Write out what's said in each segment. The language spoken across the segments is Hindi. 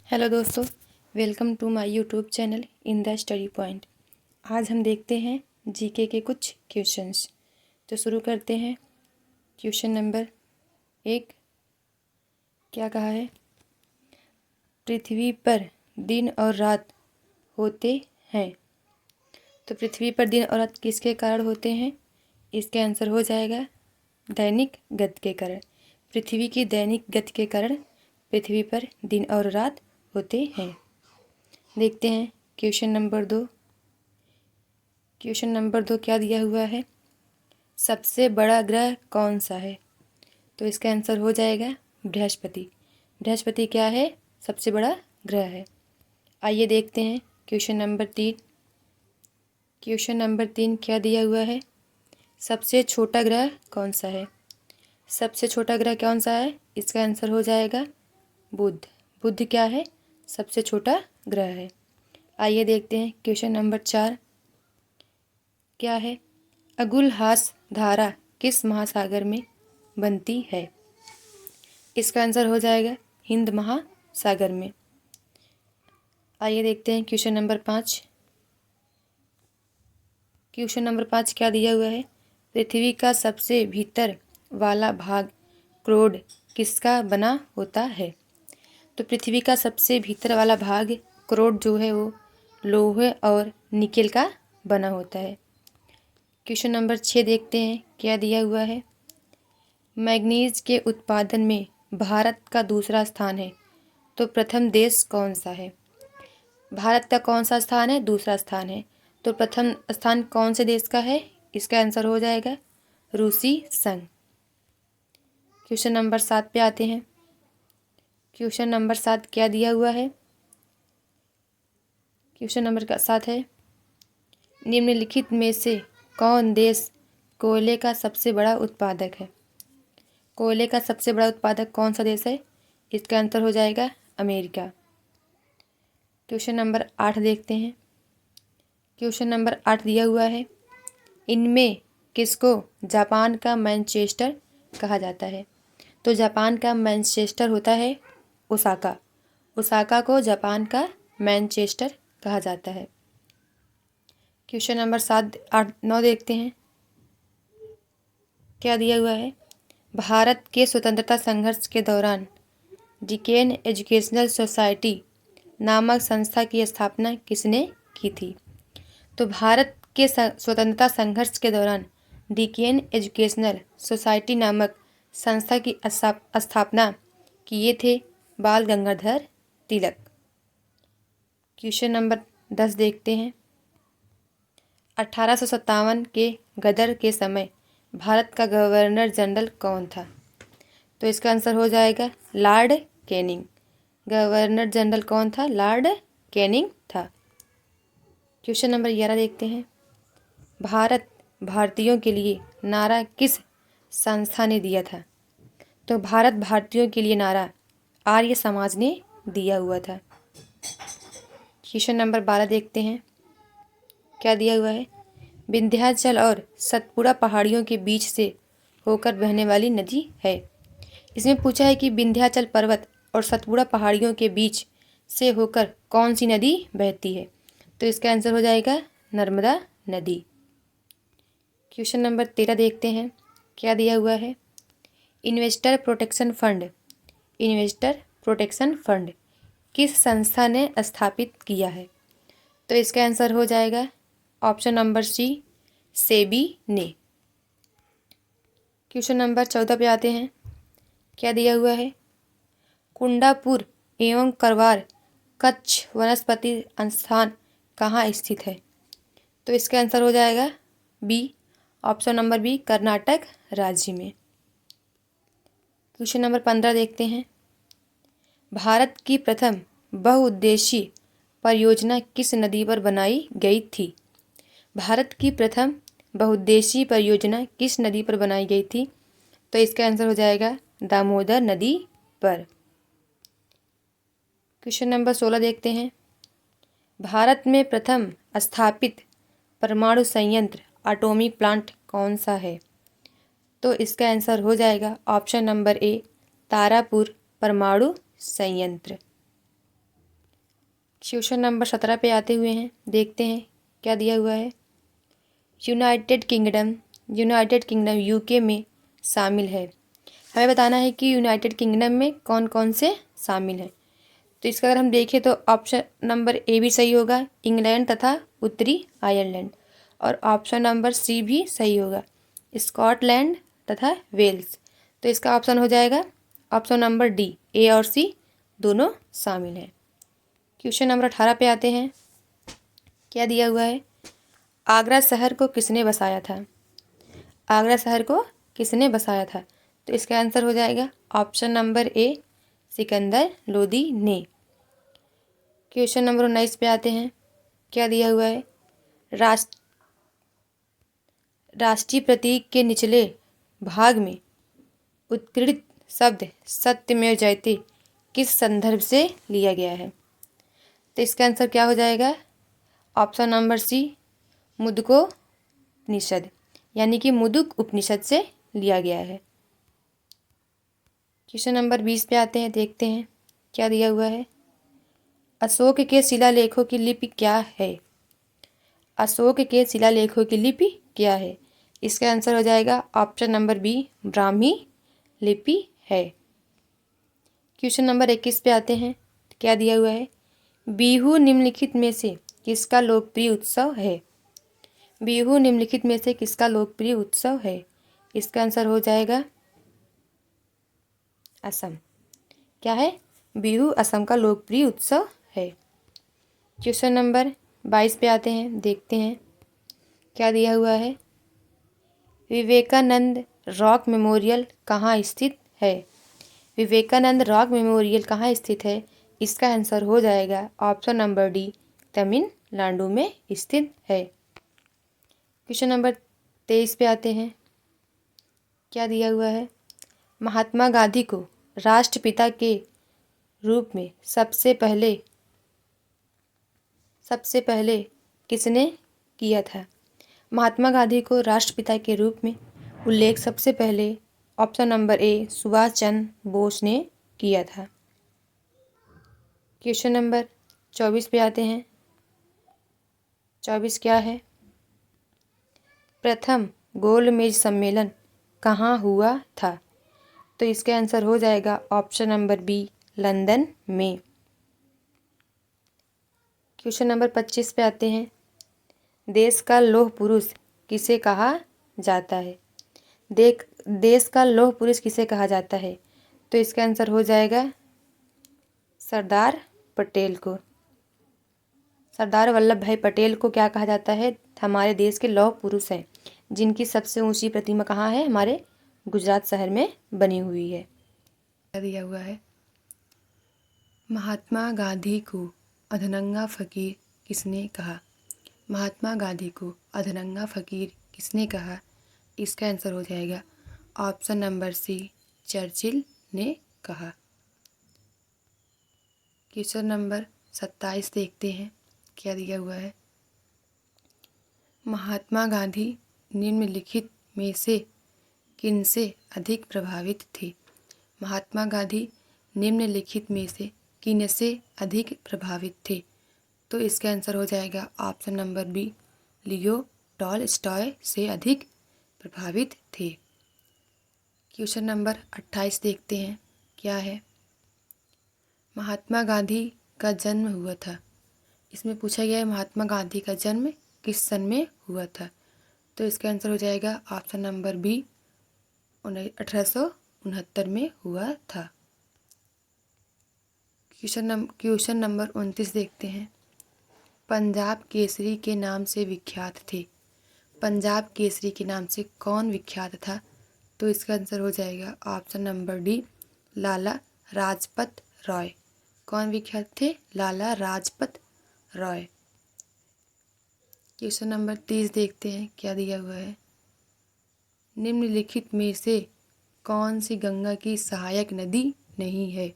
हेलो दोस्तों, welcome to my YouTube channel in the study point. आज हम देखते हैं जीके के कुछ क्वेश्चंस। तो शुरू करते हैं। क्वेश्चन नंबर 1 क्या कहा है? पृथ्वी पर दिन और रात होते हैं। तो पृथ्वी पर दिन और रात किसके कारण होते हैं? इसका आंसर हो जाएगा दैनिक गति के कारण। पृथ्वी की दैनिक गति के कारण पृथ्वी पर दिन और रात होते हैं। देखते हैं क्वेश्चन नंबर 2। क्वेश्चन नंबर 2 क्या दिया हुआ है? सबसे बड़ा ग्रह कौन सा है? तो इसका आंसर हो जाएगा बृहस्पति। बृहस्पति क्या है? सबसे बड़ा ग्रह है। आइए देखते हैं क्वेश्चन नंबर 3। क्वेश्चन नंबर 3 क्या दिया हुआ है? सबसे छोटा ग्रह कौन सा है? सबसे छोटा ग्रह कौन सा है? इसका आंसर हो जाएगा बुध। बुध क्या है? सबसे छोटा ग्रह है। आइए देखते हैं क्वेश्चन नंबर 4 क्या है? अगुलहास धारा किस महासागर में बनती है? इसका आंसर हो जाएगा हिंद महासागर में। आइए देखते हैं क्वेश्चन नंबर 5। क्वेश्चन नंबर 5 क्या दिया हुआ है? पृथ्वी का सबसे भीतर वाला भाग क्रोड किसका बना होता है? तो पृथ्वी का सबसे भीतर वाला भाग क्रोड जो है वो लोहे और निकेल का बना होता है। क्वेश्चन नंबर 6 देखते हैं क्या दिया हुआ है? मैग्नीज के उत्पादन में भारत का दूसरा स्थान है, तो प्रथम देश कौन सा है? भारत का कौन सा स्थान है? दूसरा स्थान है। तो प्रथम स्थान कौन से देश का है? इसका आंसर हो जाएगा रूसी संघ। क्वेश्चन नंबर 7 पे आते हैं। क्वेश्चन नंबर 7 क्या दिया हुआ है? क्वेश्चन नंबर 7 है निम्नलिखित में से कौन देश कोयले का सबसे बड़ा उत्पादक है? कोयले का सबसे बड़ा उत्पादक कौन सा देश है? इसका आंसर हो जाएगा अमेरिका। क्वेश्चन नंबर 8 देखते हैं। क्वेश्चन नंबर 8 दिया हुआ है इनमें किसको जापान का मैनचेस्टर कहा जाता है? तो जापान का मैनचेस्टर होता है ओसाका। ओसाका को जापान का मैनचेस्टर कहा जाता है। क्वेश्चन नंबर 7, 8, 9 देखते हैं क्या दिया हुआ है? भारत के स्वतंत्रता संघर्ष के दौरान डिकेन एजुकेशनल सोसाइटी नामक संस्था की स्थापना किसने की थी? तो भारत के स्वतंत्रता संघर्ष के दौरान डिकेन एजुकेशनल सोसाइटी नामक संस्था की स्थापना किए थे बाल गंगाधर तिलक। क्वेश्चन नंबर 10 देखते हैं 1857 के गदर के समय भारत का गवर्नर जनरल कौन था? तो इसका आंसर हो जाएगा लॉर्ड कैनिंग। गवर्नर जनरल कौन था? लॉर्ड कैनिंग था। क्वेश्चन नंबर 11 देखते हैं भारत भारतीयों के लिए नारा किस संस्था ने दिया था? तो भारत भारतीयों के लिए नारा आर्य समाज ने दिया हुआ था। क्वेश्चन नंबर 12 देखते हैं क्या दिया हुआ है? विंध्याचल और सतपुड़ा पहाड़ियों के बीच से होकर बहने वाली नदी है। इसमें पूछा है कि विंध्याचल पर्वत और सतपुड़ा पहाड़ियों के बीच से होकर कौन सी नदी बहती है? तो इसका आंसर हो जाएगा नर्मदा नदी। क्वेश्चन नंबर 13 देखते हैं क्या दिया हुआ है? Investor protection fund. Investor protection fund किस संस्था ने स्थापित किया है? तो इसका आंसर हो जाएगा ऑप्शन नंबर सी सेबी ने। क्वेश्चन नंबर 14 पे आते हैं क्या दिया हुआ है? कुंडापुर एवं करवार कच्छ वनस्पति संस्थान कहाँ स्थित है? तो इसका आंसर हो जाएगा B option number B Karnataka राज्य में। क्वेश्चन नंबर 15 देखते हैं भारत की प्रथम बहुउद्देशीय परियोजना किस नदी पर बनाई गई थी? भारत की प्रथम बहुउद्देशीय परियोजना किस नदी पर बनाई गई थी? तो इसका आंसर हो जाएगा दामोदर नदी पर। क्वेश्चन नंबर 16 देखते हैं भारत में प्रथम स्थापित परमाणु संयंत्र एटॉमिक प्लांट कौन सा है? तो इसका आंसर हो जाएगा ऑप्शन नंबर ए तारापुर परमाणु संयंत्र। क्वेश्चन नंबर 17 पे आते हुए हैं, देखते हैं क्या दिया हुआ है। यूनाइटेड किंगडम यूके में शामिल है। हमें बताना है कि यूनाइटेड किंगडम में कौन कौन से शामिल हैं। तो इसका अगर हम देखें तो ऑप्शन नंबर ए भी सही होगा, इंग्लैंड तथा उत्तरी आयरलैंड, और ऑप्शन नंबर सी भी सही होगा, स्कॉटलैंड तथा वेल्स। तो इसका ऑप्शन हो जाएगा ऑप्शन नंबर डी, ए और सी दोनों शामिल हैं। क्वेश्चन नंबर 18 पे आते हैं, क्या दिया हुआ है। आगरा शहर को किसने बसाया था। आगरा शहर को किसने बसाया था। तो इसका आंसर हो जाएगा option number A, Sikandar Lodi ने। क्वेश्चन नंबर 19 पे आते हैं, क्या दिया हुआ है। राष्ट्रीय प्रतीक के निचले भाग में उत्कीर्णित शब्द सत्यमेव जयते किस संदर्भ से लिया गया है। तो इसका आंसर क्या हो जाएगा, ऑप्शन नंबर सी, मुद्गलोपनिषद, यानी कि मुद्गल उपनिषद से लिया गया है। क्वेश्चन नंबर 20 पे आते हैं, देखते हैं क्या दिया हुआ है। अशोक के शिलालेखों की लिपि क्या है। अशोक के शिलालेखों की लिपि क्या है। इसका आंसर हो जाएगा ऑप्शन नंबर बी, ब्राह्मी लिपि है। क्वेश्चन नंबर 21 पे आते हैं, क्या दिया हुआ है। बिहू निम्नलिखित में से किसका लोकप्रिय उत्सव है। बिहू निम्नलिखित में से किसका लोकप्रिय उत्सव है। इसका आंसर हो जाएगा असम। क्या है, बिहू असम का लोकप्रिय उत्सव है। क्वेश्चन नंबर 22 पे आते हैं, देखते हैं क्या दिया हुआ है। विवेकानंद रॉक मेमोरियल कहाँ स्थित है। विवेकानंद रॉक मेमोरियल कहाँ स्थित है। इसका आंसर हो जाएगा ऑप्शन नंबर डी, तमिलनाडु में स्थित है। क्वेश्चन नंबर 23 पे आते हैं, क्या दिया हुआ है। महात्मा गांधी को राष्ट्रपिता के रूप में सबसे पहले किसने किया था। महात्मा गांधी को राष्ट्रपिता के रूप में उल्लेख सबसे पहले ऑप्शन नंबर ए, सुभाष चंद्र बोस ने किया था। क्वेश्चन नंबर 24 पे आते हैं, 24 क्या है। प्रथम गोलमेज सम्मेलन कहाँ हुआ था। तो इसका आंसर हो जाएगा ऑप्शन नंबर बी, लंदन में। क्वेश्चन नंबर 25 पे आते हैं, देश का लौह पुरुष किसे कहा जाता है। देश का लौह पुरुष किसे कहा जाता है। तो इसका आंसर हो जाएगा सरदार पटेल को। सरदार वल्लभ भाई पटेल को क्या कहा जाता है, हमारे देश के लौह पुरुष हैं, जिनकी सबसे ऊंची प्रतिमा कहाँ है, हमारे गुजरात शहर में बनी हुई है। दिया हुआ है। महात्मा गांधी को अधनंगा फकीर किसने कहा। महात्मा गांधी को अधनंगा फकीर किसने कहा। इसका आंसर हो जाएगा ऑप्शन नंबर सी, चर्चिल ने कहा। क्वेश्चन नंबर 27 देखते हैं, क्या दिया हुआ है। महात्मा गांधी निम्नलिखित में से किनसे अधिक प्रभावित थे। महात्मा गांधी निम्नलिखित में से किनसे अधिक प्रभावित थे। तो इसका आंसर हो जाएगा option number B, Leo Tolstoy से अधिक प्रभावित थे। क्वेश्चन नंबर 28 देखते हैं, क्या है। महात्मा गांधी का जन्म हुआ था। इसमें पूछा गया है महात्मा गांधी का जन्म किस सन में हुआ था। तो इसका आंसर हो जाएगा ऑप्शन नंबर बी, 1869 में हुआ था। क्वेश्चन नंबर 29 देखते हैं, पंजाब केसरी के नाम से विख्यात थे। पंजाब केसरी के नाम से कौन विख्यात था। तो इसका आंसर हो जाएगा option number D, Lala Lajpat Rai. कौन विख्यात थे, लाला लाजपत राय। क्वेश्चन नंबर 30 देखते हैं, क्या दिया हुआ है। निम्नलिखित में से कौन सी गंगा की सहायक नदी नहीं है।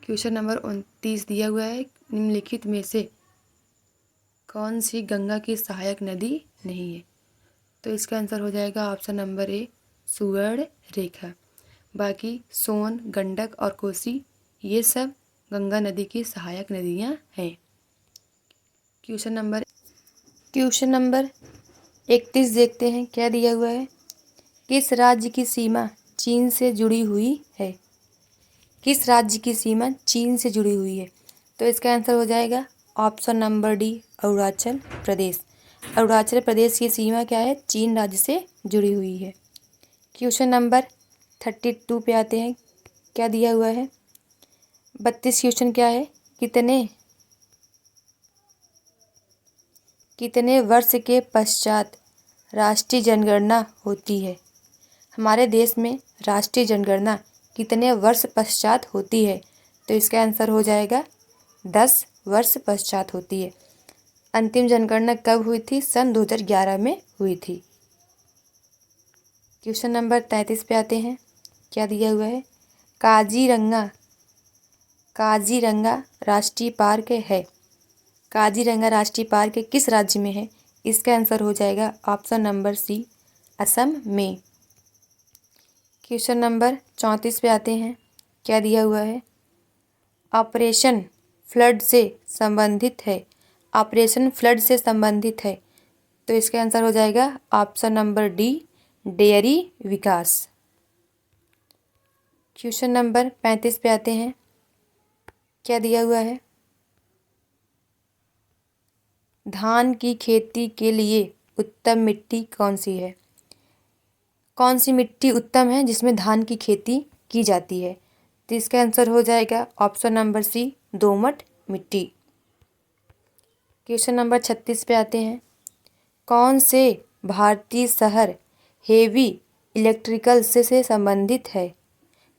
क्वेश्चन नंबर 29 दिया हुआ है, निम्नलिखित में से कौन सी गंगा की सहायक नदी नहीं है। तो इसका आंसर हो जाएगा ऑप्शन नंबर ए, सुवर्ण रेखा। बाकी सोन, गंडक और कोसी ये सब गंगा नदी की सहायक नदियाँ हैं। क्वेश्चन नंबर 31 देखते हैं क्या दिया हुआ है। किस राज्य की सीमा चीन से जुड़ी हुई है? किस राज्य की सीमा चीन से जुड़ी हुई है? तो इसका आंसर हो जाएगा option number D, Arunachal Pradesh. Arunachal Pradesh की सीमा क्या है? चीन राज्य से जुड़ी हुई है। क्वेश्चन नंबर 32 पे आते हैं क्या दिया हुआ है। 32 क्वेश्चन क्या है, कितने वर्ष के पश्चात राष्ट्रीय जनगणना होती है? हमारे देश में राष्ट्रीय जनगणना कितने वर्ष पश्चात होती है? तो इसका आंसर हो जाएगा 10 वर्ष पश्चात होती है। अंतिम जनगणना कब हुई थी? सन 2011 में हुई थी। क्वेश्चन नंबर 33 पे आते हैं क्या दिया हुआ है। काजीरंगा राष्ट्रीय पार्क है। काजीरंगा राष्ट्रीय पार्क किस राज्य में है? इसका आंसर हो जाएगा ऑप्शन नंबर सी, असम में। क्वेश्चन नंबर 34 पे आते हैं क्या दिया हुआ है। ऑपरेशन फ्लड से संबंधित है। ऑपरेशन फ्लड से संबंधित है तो इसका आंसर हो जाएगा ऑप्शन नंबर डी, डेयरी विकास। क्वेश्चन नंबर 35 पे आते हैं क्या दिया हुआ है। धान की खेती के लिए उत्तम मिट्टी कौन सी है? कौन सी मिट्टी उत्तम है जिसमें धान की खेती की जाती है? तो इसका आंसर हो जाएगा ऑप्शन नंबर सी, दोमट मिट्टी। क्वेश्चन नंबर 36 पे आते हैं कौन से भारतीय शहर हेवी इलेक्ट्रिकल से संबंधित है?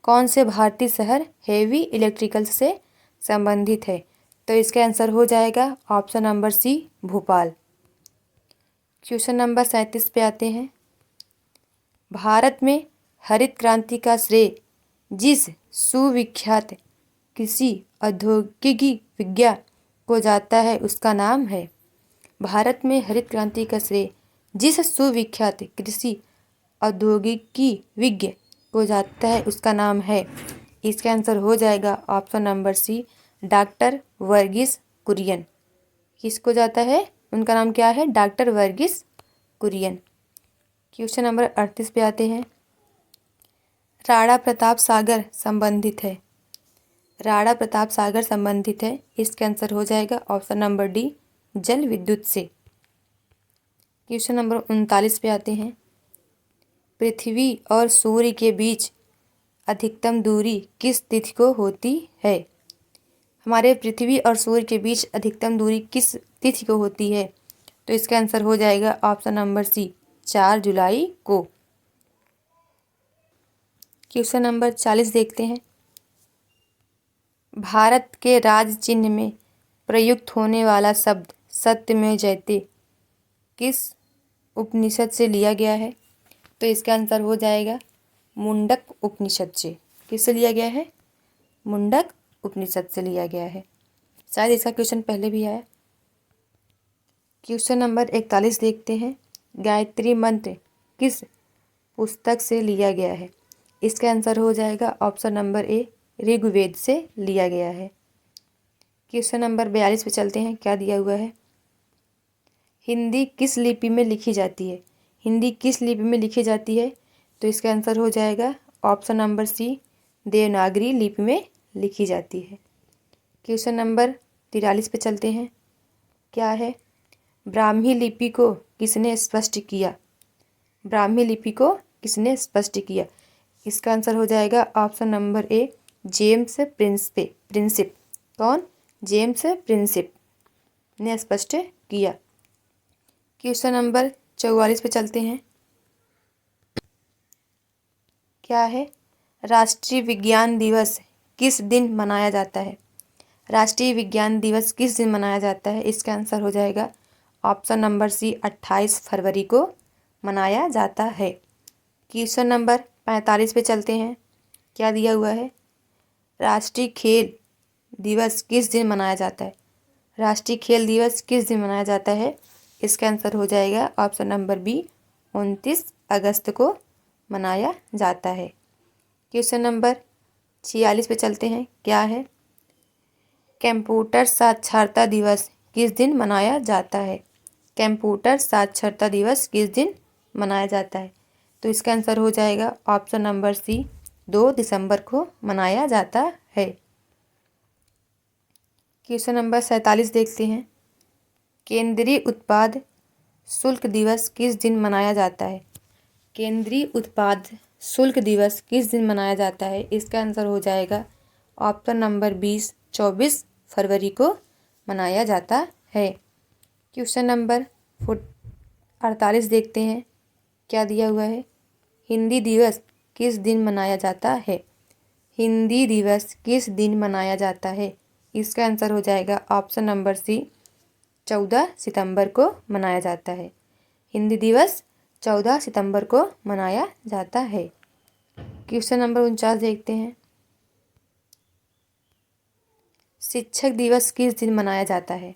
कौन से भारतीय शहर हेवी इलेक्ट्रिकल से संबंधित है? तो इसका आंसर हो जाएगा option number C, Bhopal. Question number 37 पे आते हैं भारत में हरित क्रांति का श्रेय जिस सुविख्यात कृषि औद्योगिकी विज्ञ को जाता है उसका नाम है। भारत में हरित क्रांति का श्रेय जिस सुविख्यात कृषि औद्योगिकी विज्ञ को जाता है उसका नाम है। इसका आंसर हो जाएगा option number C, doctor Varghese Kurien. किसको जाता है? उनका नाम क्या है? Doctor Varghese Kurien. Question number 38 पे आते हैं राणा प्रताप सागर संबंधित है। राणा प्रताप सागर संबंधित है इसका आंसर हो जाएगा ऑप्शन नंबर डी, जल विद्युत से। क्वेश्चन नंबर 39 पे आते हैं पृथ्वी और सूर्य के बीच अधिकतम दूरी किस तिथि को होती है? हमारे पृथ्वी और सूर्य के बीच अधिकतम दूरी किस तिथि को होती है? तो इसका आंसर हो जाएगा ऑप्शन नंबर सी, 4 जुलाई को। क्वेश्चन नंबर 40 देखते हैं भारत के राज चिन्ह में प्रयुक्त होने वाला शब्द सत्यमेव जयते किस उपनिषद से लिया गया है? तो इसका आंसर हो जाएगा मुंडक उपनिषद से। किससे लिया गया है? मुंडक उपनिषद से लिया गया है। शायद इसका क्वेश्चन पहले भी आया। क्वेश्चन नंबर 41 देखते हैं गायत्री मंत्र किस पुस्तक से लिया गया है? इसका आंसर हो जाएगा ऑप्शन नंबर ए, ऋग्वेद से लिया गया है। क्वेश्चन नंबर 42 पे चलते हैं क्या दिया हुआ है। हिंदी किस लिपि में लिखी जाती है? हिंदी किस लिपि में लिखी जाती है? तो इसका आंसर हो जाएगा ऑप्शन नंबर सी, देवनागरी लिपि में लिखी जाती है। क्वेश्चन नंबर 43 पे चलते हैं क्या है ब्राह्मी लिपि को किसने स्पष्ट किया? ब्राह्मी लिपि को किसने स्पष्ट किया? इसका आंसर हो जाएगा option number A, James Princip. कौन? जेम्स प्रिंसिप ने स्पष्ट किया। क्वेश्चन नंबर 44 पे चलते हैं क्या है राष्ट्रीय विज्ञान दिवस किस दिन मनाया जाता है? राष्ट्रीय विज्ञान दिवस किस दिन मनाया जाता है? इसका आंसर हो जाएगा ऑप्शन नंबर सी, 28 फरवरी को मनाया जाता है। क्वेश्चन नंबर 45 पे चलते हैं क्या दिया हुआ है राष्ट्रीय खेल दिवस किस दिन मनाया जाता है? राष्ट्रीय खेल दिवस किस दिन मनाया जाता है? इसका आंसर हो जाएगा ऑप्शन नंबर बी, 29 अगस्त को मनाया जाता है। क्वेश्चन नंबर 46 पे चलते हैं क्या है कंप्यूटर साक्षरता दिवस किस दिन मनाया जाता है? कंप्यूटर साक्षरता दिवस किस दिन मनाया जाता है? तो इसका आंसर हो जाएगा ऑप्शन नंबर सी, 2 दिसंबर को मनाया जाता है। क्वेश्चन नंबर 47 देखते हैं। केंद्रीय उत्पाद शुल्क दिवस किस दिन मनाया जाता है? केंद्रीय उत्पाद शुल्क दिवस किस दिन मनाया जाता है? इसका आंसर हो जाएगा ऑप्शन नंबर 20, 24 फरवरी को मनाया जाता है। क्वेश्चन नंबर 48 देखते हैं, क्या दिया हुआ है। हिंदी दिवस किस दिन मनाया जाता है? हिंदी दिवस किस दिन मनाया जाता है? इसका आंसर हो जाएगा ऑप्शन नंबर सी, 14 सितंबर को मनाया जाता है। हिंदी दिवस 14 सितंबर को मनाया जाता है। क्वेश्चन नंबर 49 देखते हैं। शिक्षक दिवस किस दिन मनाया जाता है?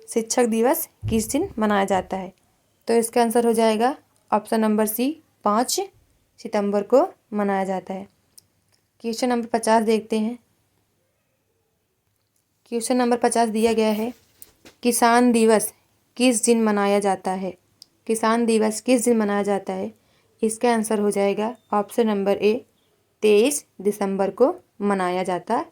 शिक्षक दिवस किस दिन मनाया जाता है? तो इसका आंसर हो जाएगा ऑप्शन नंबर सी, 5 सितंबर को मनाया जाता है। क्वेश्चन नंबर 50 देखते हैं। क्वेश्चन नंबर 50 दिया गया है, किसान दिवस किस दिन मनाया जाता है? किसान दिवस किस दिन मनाया जाता है? इसका आंसर हो जाएगा ऑप्शन नंबर ए, 23 दिसंबर को मनाया जाता